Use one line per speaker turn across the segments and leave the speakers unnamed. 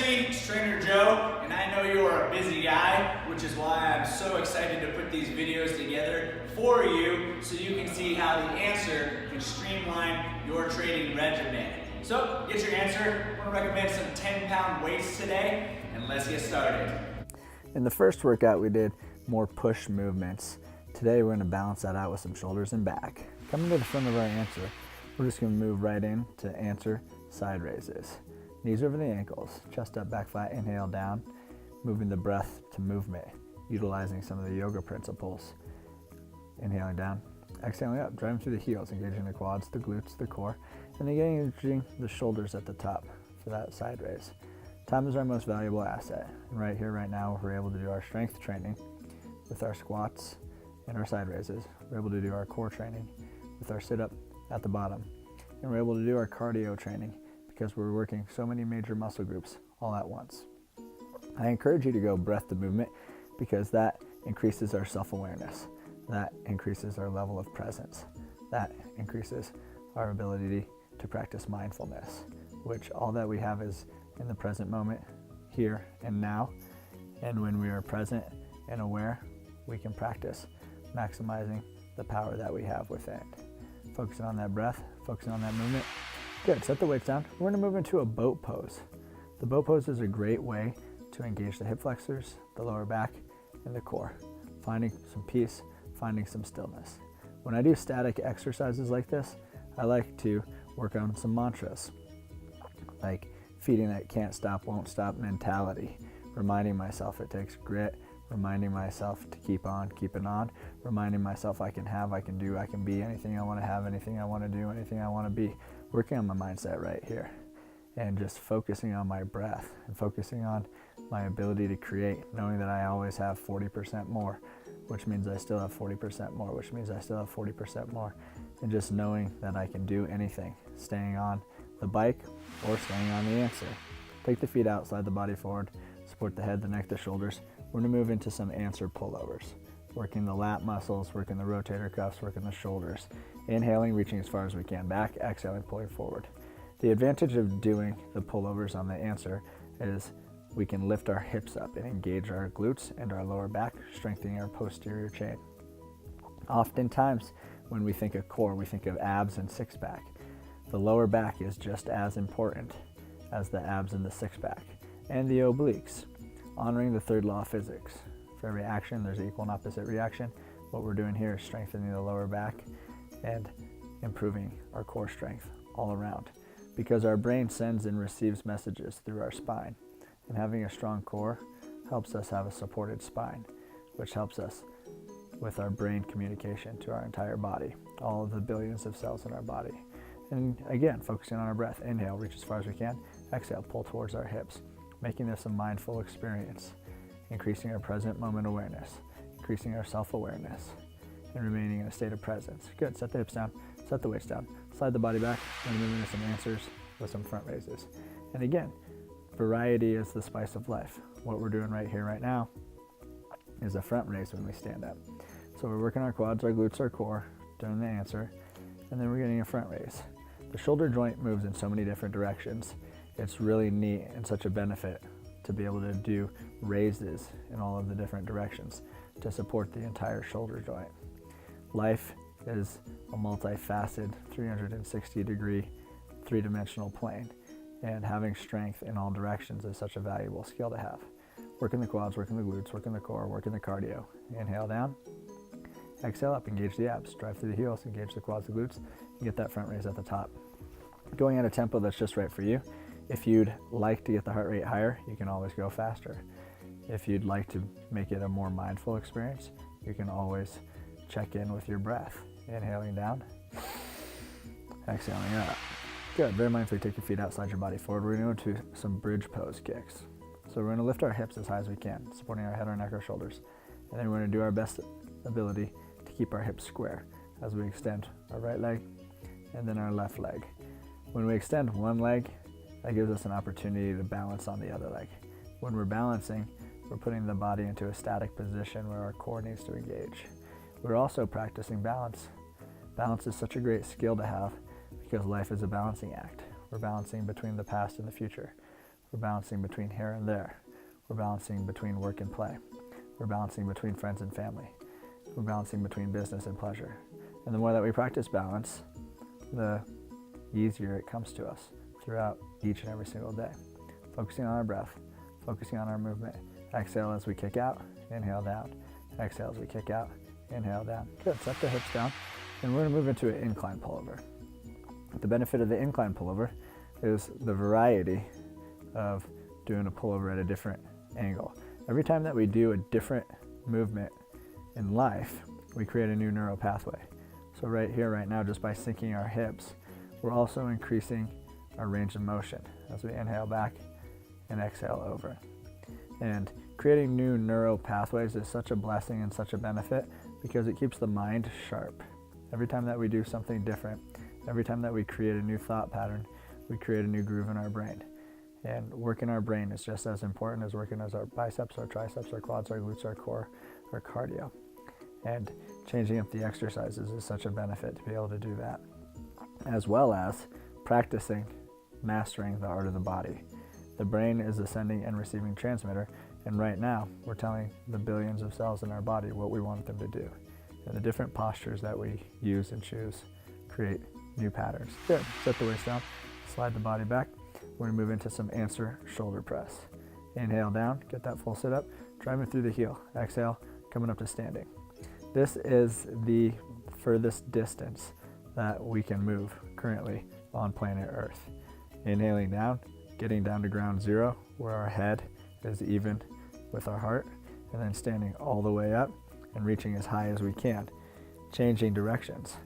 me, it's Trainer Joe, and I know you are a busy guy, which is why I'm so excited to put these videos together for you so you can see how the answer can streamline your training regimen. So get your answer. I'm going to recommend some 10-pound weights today, and let's get started.
In the first workout, we did more push movements. Today, we're going to balance that out with some shoulders and back. Coming to the front of our answer, we're just going to move right in to answer side raises. Knees over the ankles, chest up, back flat, inhale down, moving the breath to movement, utilizing some of the yoga principles. Inhaling down, exhaling up, driving through the heels, engaging the quads, the glutes, the core, and then engaging the shoulders at the top for that side raise. Time is our most valuable asset, and right here, right now, we're able to do our strength training with our squats and our side raises. We're able to do our core training with our sit-up at the bottom, and we're able to do our cardio training because we're working so many major muscle groups all at once. I encourage you to go breath to movement because that increases our self-awareness. That increases our level of presence. That increases our ability to practice mindfulness, which all that we have is in the present moment, here and now. And when we are present and aware, we can practice maximizing the power that we have within. Focusing on that breath, focusing on that movement. Good, set the weights down. We're gonna move into a boat pose. The boat pose is a great way to engage the hip flexors, the lower back, and the core. Finding some peace, finding some stillness. When I do static exercises like this, I like to work on some mantras, like feeding that can't stop, won't stop mentality, reminding myself it takes grit, reminding myself to keep on, keeping on, reminding myself I can have, I can do, I can be anything I want to have, anything I want to do, anything I want to be. Working on my mindset right here and just focusing on my breath and focusing on my ability to create, knowing that I always have 40% more, which means I still have 40% more, which means I still have 40% more, and just knowing that I can do anything, staying on the bike or staying on the answer. Take the feet out, slide the body forward, support the head, the neck, the shoulders. We're gonna move into some answer pullovers, working the lat muscles, working the rotator cuffs, working the shoulders. Inhaling, reaching as far as we can back, exhaling, pulling forward. The advantage of doing the pullovers on the answer is we can lift our hips up and engage our glutes and our lower back, strengthening our posterior chain. Oftentimes, when we think of core, we think of abs and six-pack. The lower back is just as important as the abs and the six-pack, and the obliques. Honoring the third law of physics. For every action, there's equal and opposite reaction. What we're doing here is strengthening the lower back and improving our core strength all around. Because our brain sends and receives messages through our spine. And having a strong core helps us have a supported spine, which helps us with our brain communication to our entire body, all of the billions of cells in our body. And again, focusing on our breath. Inhale, reach as far as we can. Exhale, pull towards our hips. Making this a mindful experience, increasing our present moment awareness, increasing our self-awareness, and remaining in a state of presence. Good, set the hips down, set the weights down, slide the body back, and move into some answers with some front raises. And again, variety is the spice of life. What we're doing right here, right now, is a front raise when we stand up. So we're working our quads, our glutes, our core, doing the answer, and then we're getting a front raise. The shoulder joint moves in so many different directions. It's really neat and such a benefit to be able to do raises in all of the different directions to support the entire shoulder joint. Life is a multifaceted 360-degree, three-dimensional plane, and having strength in all directions is such a valuable skill to have. Working the quads, working the glutes, working the core, working the cardio. Inhale down, exhale up, engage the abs, drive through the heels, engage the quads, the glutes, and get that front raise at the top. Going at a tempo that's just right for you. If you'd like to get the heart rate higher, you can always go faster. If you'd like to make it a more mindful experience, you can always check in with your breath. Inhaling down, exhaling up. Good, very mindfully take your feet out, slide your body forward. We're gonna go to some bridge pose kicks. So we're gonna lift our hips as high as we can, supporting our head, our neck, our shoulders. And then we're gonna do our best ability to keep our hips square as we extend our right leg and then our left leg. When we extend one leg, that gives us an opportunity to balance on the other leg. When we're balancing, we're putting the body into a static position where our core needs to engage. We're also practicing balance. Balance is such a great skill to have because life is a balancing act. We're balancing between the past and the future. We're balancing between here and there. We're balancing between work and play. We're balancing between friends and family. We're balancing between business and pleasure. And the more that we practice balance, the easier it comes to us throughout each and every single day. Focusing on our breath, focusing on our movement. Exhale as we kick out, inhale down. Exhale as we kick out, inhale down. Good, set the hips down. And we're gonna move into an incline pullover. The benefit of the incline pullover is the variety of doing a pullover at a different angle. Every time that we do a different movement in life, we create a new neural pathway. So right here, right now, just by sinking our hips, we're also increasing our range of motion as we inhale back and exhale over. And creating new neural pathways is such a blessing and such a benefit because it keeps the mind sharp. Every time that we do something different, every time that we create a new thought pattern, we create a new groove in our brain. And working our brain is just as important as working as our biceps, our triceps, our quads, our glutes, our core, our cardio. And changing up the exercises is such a benefit to be able to do that, as well as practicing mastering the art of the body. The brain is a sending and receiving transmitter, and right now we're telling the billions of cells in our body what we want them to do. And the different postures that we use and choose create new patterns. Good, set the waist down, slide the body back. We're gonna move into some answer shoulder press. Inhale down, get that full sit up, driving through the heel. Exhale, coming up to standing. This is the furthest distance that we can move currently on planet Earth. Inhaling down, getting down to ground zero, where our head is even with our heart, and then standing all the way up and reaching as high as we can, changing directions.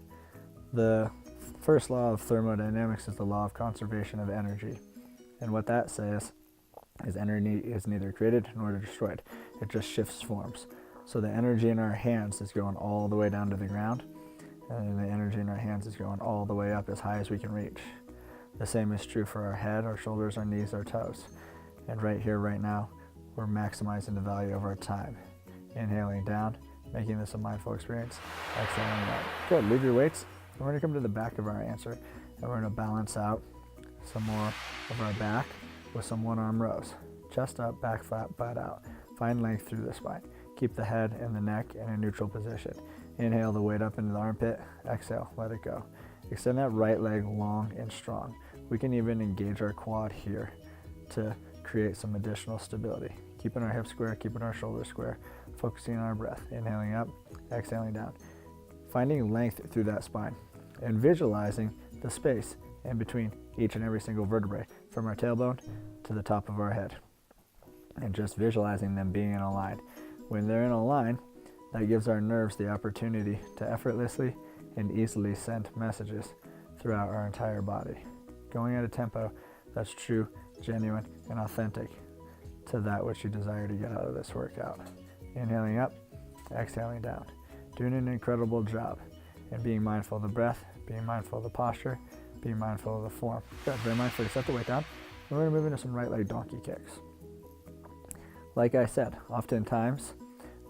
The first law of thermodynamics is the law of conservation of energy. And what that says is energy is neither created nor destroyed. It just shifts forms. So the energy in our hands is going all the way down to the ground, and the energy in our hands is going all the way up as high as we can reach. The same is true for our head, our shoulders, our knees, our toes. And right here, right now, we're maximizing the value of our time. Inhaling down, making this a mindful experience. Exhaling out. Good, leave your weights. We're gonna come to the back of our answer, and we're gonna balance out some more of our back with some one-arm rows. Chest up, back flat, butt out. Find length through the spine. Keep the head and the neck in a neutral position. Inhale the weight up into the armpit. Exhale, let it go. Extend that right leg long and strong. We can even engage our quad here to create some additional stability. Keeping our hips square, keeping our shoulders square, focusing on our breath. Inhaling up, exhaling down. Finding length through that spine and visualizing the space in between each and every single vertebrae from our tailbone to the top of our head, and just visualizing them being in a line. When they're in a line, that gives our nerves the opportunity to effortlessly and easily send messages throughout our entire body, going at a tempo that's true, genuine, and authentic to that which you desire to get out of this workout. Inhaling up, exhaling down. Doing an incredible job and being mindful of the breath, being mindful of the posture, being mindful of the form. Good, very mindfully set the weight down. And we're gonna move into some right leg donkey kicks. Like I said, oftentimes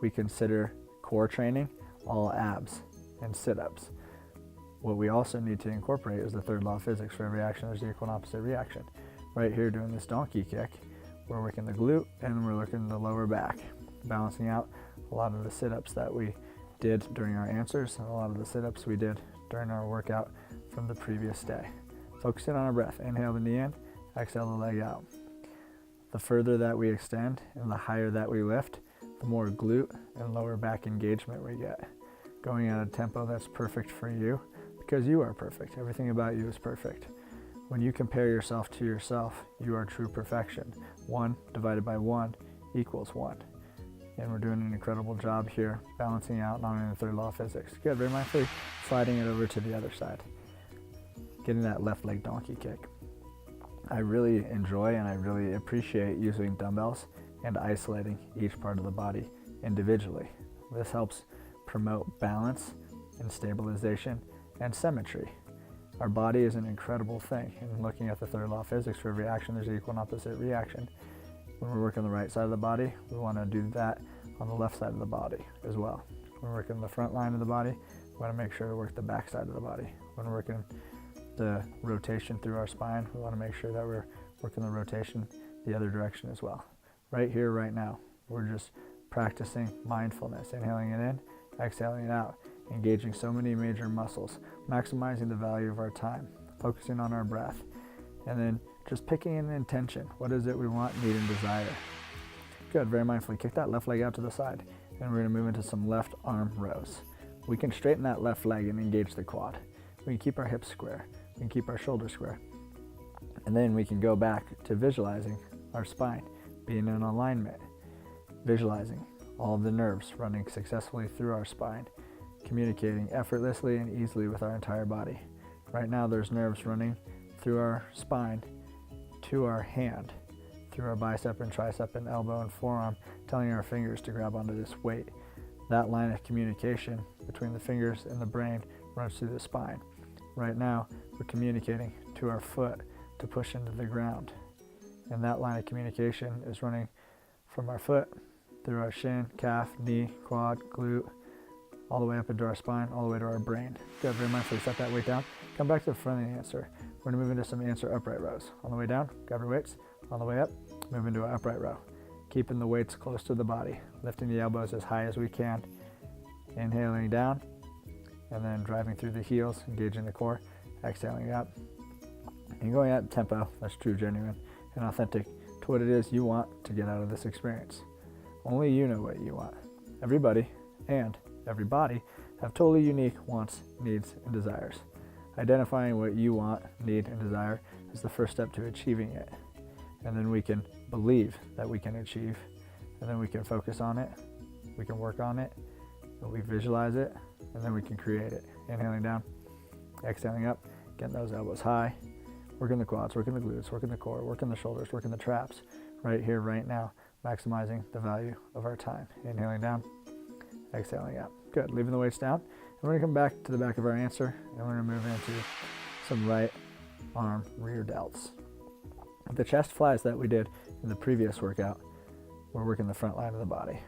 we consider core training all abs and sit-ups. What we also need to incorporate is the third law of physics. For every action, there's the equal and opposite reaction. Right here doing this donkey kick, we're working the glute and we're working the lower back, balancing out a lot of the sit-ups that we did during our answers and a lot of the sit-ups we did during our workout from the previous day. Focusing on our breath. Inhale the knee in, exhale the leg out. The further that we extend and the higher that we lift, the more glute and lower back engagement we get. Going at a tempo that's perfect for you because you are perfect. Everything about you is perfect. When you compare yourself to yourself, you are true perfection. 1 divided by 1 equals 1. And we're doing an incredible job here, balancing out not only the third law of physics. Good, very mindfully sliding it over to the other side. Getting that left leg donkey kick. I really enjoy and I really appreciate using dumbbells and isolating each part of the body individually. This helps promote balance and stabilization and symmetry. Our body is an incredible thing, and looking at the third law of physics, for every action there's equal and opposite reaction. When we're working the right side of the body, we want to do that on the left side of the body as well. When we're working the front line of the body, we want to make sure to work the back side of the body. When we're working the rotation through our spine, we want to make sure that we're working the rotation the other direction as well. Right here, right now, we're just practicing mindfulness, inhaling it in, exhaling it out, engaging so many major muscles, maximizing the value of our time, focusing on our breath, and then just picking an intention. What is it we want, need, and desire? Good, very mindfully. Kick that left leg out to the side, and we're gonna move into some left arm rows. We can straighten that left leg and engage the quad. We can keep our hips square. We can keep our shoulders square. And then we can go back to visualizing our spine being in alignment, visualizing all of the nerves running successfully through our spine, communicating effortlessly and easily with our entire body. Right now there's nerves running through our spine to our hand, through our bicep and tricep and elbow and forearm, telling our fingers to grab onto this weight. That line of communication between the fingers and the brain runs through the spine. Right now we're communicating to our foot to push into the ground. And that line of communication is running from our foot through our shin, calf, knee, quad, glute, all the way up into our spine, all the way to our brain. Good, very mindfully set that weight down. Come back to the front of the answer. We're gonna move into some answer upright rows. On the way down, grab your weights. On the way up, move into an upright row. Keeping the weights close to the body, lifting the elbows as high as we can. Inhaling down, and then driving through the heels, engaging the core, exhaling up. And going at tempo, that's true, genuine, and authentic to what it is you want to get out of this experience. Only you know what you want. Everybody and everybody have totally unique wants, needs, and desires. Identifying what you want, need, and desire is the first step to achieving it. And then we can believe that we can achieve, and then we can focus on it, we can work on it, and we visualize it, and then we can create it. Inhaling down, exhaling up, getting those elbows high, working the quads, working the glutes, working the core, working the shoulders, working the traps, right here, right now, maximizing the value of our time. Inhaling down, exhaling up. Good, leaving the weights down. And we're gonna come back to the back of our answer, and we're gonna move into some right arm rear delts. The chest flies that we did in the previous workout, we're working the front line of the body.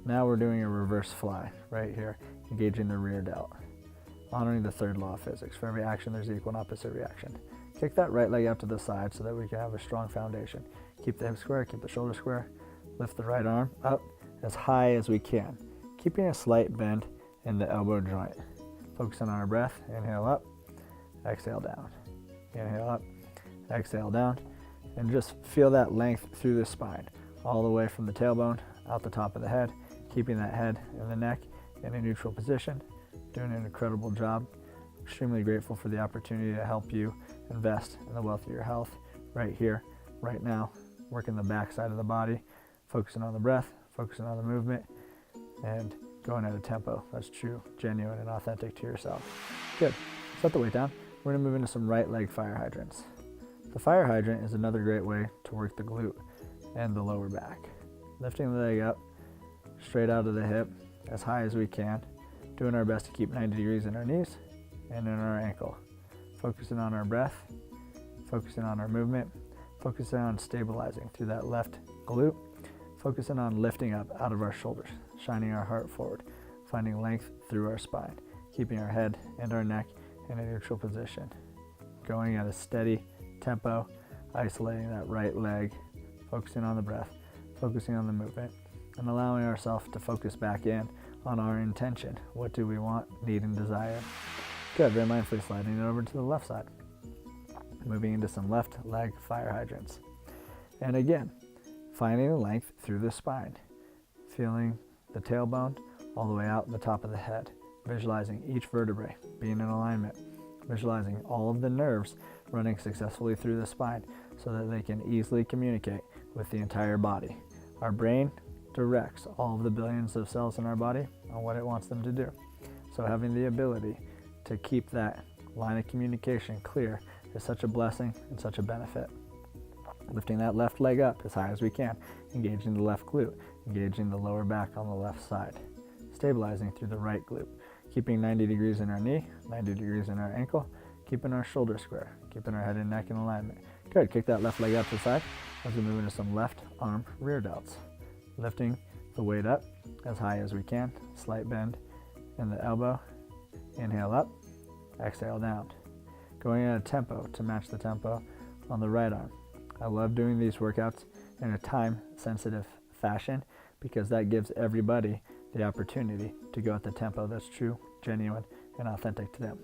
Now we're doing a reverse fly right here, engaging the rear delt, honoring the third law of physics. For every action, there's equal and opposite reaction. Kick that right leg out to the side so that we can have a strong foundation. Keep the hips square, keep the shoulders square. Lift the right arm up as high as we can, keeping a slight bend in the elbow joint. Focusing on our breath. Inhale up, exhale down. Inhale up, exhale down. And just feel that length through the spine, all the way from the tailbone out the top of the head, keeping that head and the neck in a neutral position. Doing an incredible job. Extremely grateful for the opportunity to help you invest in the wealth of your health right here, right now. Working the back side of the body, focusing on the breath, focusing on the movement, and going at a tempo that's true, genuine, and authentic to yourself. Good. Set the weight down. We're gonna move into some right leg fire hydrants. The fire hydrant is another great way to work the glute and the lower back. Lifting the leg up, straight out of the hip, as high as we can. Doing our best to keep 90 degrees in our knees and in our ankle. Focusing on our breath, focusing on our movement, focusing on stabilizing through that left glute, focusing on lifting up out of our shoulders, shining our heart forward, finding length through our spine, keeping our head and our neck in a neutral position. Going at a steady tempo, isolating that right leg, focusing on the breath, focusing on the movement, and allowing ourselves to focus back in on our intention. What do we want, need, and desire? Good, very mindfully sliding it over to the left side. Moving into some left leg fire hydrants. And again, finding the length through the spine, feeling the tailbone all the way out the top of the head, visualizing each vertebrae being in alignment, visualizing all of the nerves running successfully through the spine so that they can easily communicate with the entire body. Our brain directs all of the billions of cells in our body on what it wants them to do. So having the ability to keep that line of communication clear is such a blessing and such a benefit. Lifting that left leg up as high as we can, engaging the left glute, engaging the lower back on the left side, stabilizing through the right glute, keeping 90 degrees in our knee, 90 degrees in our ankle, keeping our shoulders square, keeping our head and neck in alignment. Good, kick that left leg out to the side as we move into some left arm rear delts. Lifting the weight up as high as we can, slight bend in the elbow, inhale up, exhale down. Going at a tempo to match the tempo on the right arm. I love doing these workouts in a time-sensitive fashion because that gives everybody the opportunity to go at the tempo that's true, genuine, and authentic to them.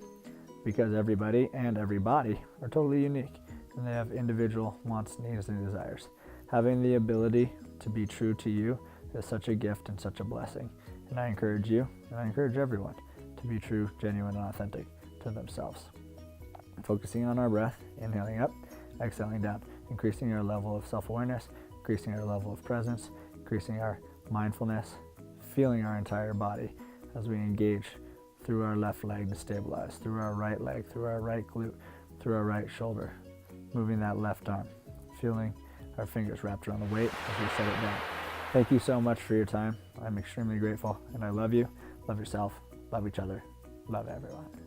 Because everybody and every body are totally unique, and they have individual wants, needs, and desires. Having the ability to be true to you is such a gift and such a blessing. And I encourage you, and I encourage everyone, to be true, genuine, and authentic to themselves. Focusing on our breath, inhaling up, exhaling down, increasing our level of self-awareness, increasing our level of presence, increasing our mindfulness, feeling our entire body as we engage through our left leg to stabilize, through our right leg, through our right glute, through our right shoulder, moving that left arm, feeling our fingers wrapped around the weight as we set it down. Thank you so much for your time. I'm extremely grateful, and I love you, love yourself, love each other, love everyone.